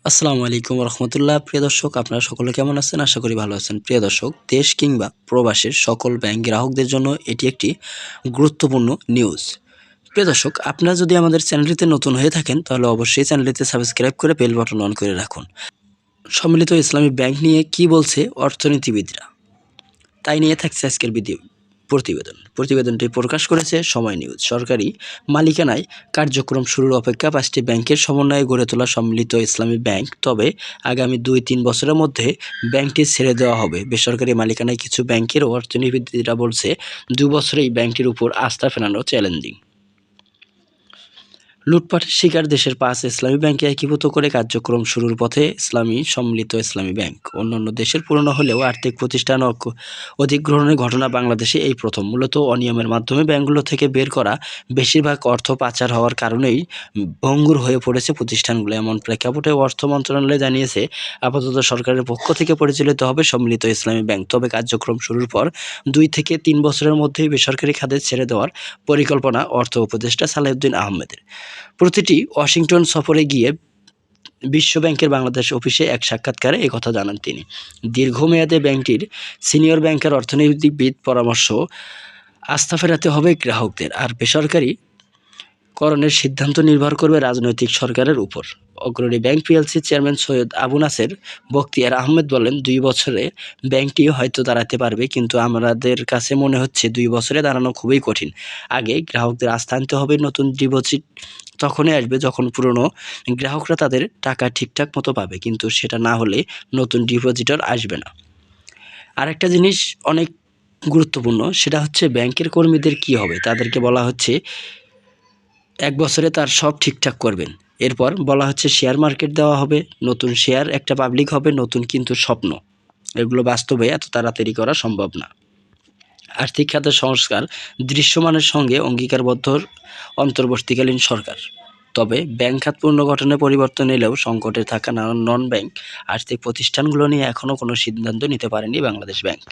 আসসালামু আলাইকুম রহমতুল্লাহ। প্রিয় দর্শক, আপনারা সকলে কেমন আছেন? আশা করি ভালো আছেন। প্রিয় দর্শক, দেশ কিংবা প্রবাসের সকল ব্যাংক গ্রাহকদের জন্য এটি একটি গুরুত্বপূর্ণ নিউজ। প্রিয় দর্শক, আপনারা যদি আমাদের চ্যানেলটিতে নতুন হয়ে থাকেন তাহলে অবশ্যই চ্যানেলটিতে সাবস্ক্রাইব করে বেল বাটন অন করে রাখুন। সম্মিলিত ইসলামী ব্যাংক নিয়ে কি বলছে অর্থনীতিবিদরা, তাই নিয়ে থাকছে আজকের প্রতিবেদনটি প্রকাশ করেছে সময় নিউজ। সরকারি মালিকানায় কার্যক্রম শুরুর অপেক্ষা 5টি ব্যাংকের সমন্বয়ে গড়ে তোলা সম্মিলিত ইসলামী ব্যাংক। তবে আগামী 2-3 বছরের মধ্যে ব্যাংকটি ছেড়ে দেওয়া হবে। বেসরকারি মালিকানায় কিছু ব্যাংকের অর্থনীতিবিদরা বলছে 2 বছরেই ব্যাংকটির উপর আস্থা ফেরানো চ্যালেঞ্জিং। লুটপাটের শিকার দেশের 5 ইসলামী ব্যাংকে একীভূত করে কার্যক্রম শুরুর পথে সম্মিলিত ইসলামী ব্যাংক। অন্যান্য দেশের পুরনো হলেও আর্থিক প্রতিষ্ঠান অধিগ্রহণের ঘটনা বাংলাদেশে এই প্রথম। মূলত অনিয়মের মাধ্যমে ব্যাংকগুলো থেকে বের করা বেশিরভাগ অর্থ পাচার হওয়ার কারণেই ভঙ্গুর হয়ে পড়েছে প্রতিষ্ঠানগুলো। এমন প্রেক্ষাপটে অর্থ মন্ত্রণালয় জানিয়েছে, আপাতত সরকারের পক্ষ থেকে পরিচালিত হবে সম্মিলিত ইসলামী ব্যাংক। তবে কার্যক্রম শুরুর পর 2 থেকে 3 বছরের মধ্যেই বেসরকারি খাতে ছেড়ে দেওয়ার পরিকল্পনা অর্থ উপদেষ্টা সালেউদ্দিন আহমেদের। প্রতিটি ওয়াশিংটন সফরে গিয়ে বিশ্বব্যাংকের বাংলাদেশ অফিসে এক সাক্ষাৎকারে একথা জানান তিনি। দীর্ঘমেয়াদে ব্যাংকটির সিনিয়র ব্যাংকার অর্থনীতিবিদ পরামর্শ, আস্থা ফেরাতে হবে গ্রাহকদের, আর বেসরকারি করণের সিদ্ধান্ত নির্ভর করবে রাজনৈতিক সরকারের উপর। অগ্রণী ব্যাংক পিএলসির চেয়ারম্যান সৈয়দ আবু নাসের বখতিয়ার আহমেদ বলেন, 2 বছরে ব্যাংকটি হয়তো দাঁড়াতে পারবে, কিন্তু আমাদের কাছে মনে হচ্ছে 2 বছরে দাঁড়ানো খুবই কঠিন। আগে গ্রাহকদের আস্থা আনতে হবে। নতুন ডিপোজিট তখনই আসবে যখন পুরনো গ্রাহকরা তাদের টাকা ঠিকঠাক মতো পাবে, কিন্তু সেটা না হলে নতুন ডিপোজিটর আসবে না। আরেকটা জিনিস অনেক গুরুত্বপূর্ণ, সেটা হচ্ছে ব্যাংকের কর্মীদের কি হবে। তাদেরকে বলা হচ্ছে 1 বছরে তার সব ঠিকঠাক করবেন। এরপর বলা হচ্ছে শেয়ার মার্কেট দেওয়া হবে, নতুন শেয়ার একটা পাবলিক হবে, নতুন কিন্তু স্বপ্ন। এগুলো বাস্তবে এত তাড়াতাড়ি করা সম্ভব না। আর্থিক খাতের সংস্কার দৃশ্যমানের সঙ্গে অঙ্গীকারবদ্ধ অন্তর্বর্তীকালীন সরকার। তবে ব্যাংক খাত পুনর্গঠনে পরিবর্তন এলেও সংকটে থাকা নন ব্যাংক আর্থিক প্রতিষ্ঠানগুলো নিয়ে এখনও কোনো সিদ্ধান্ত নিতে পারেনি বাংলাদেশ ব্যাংক।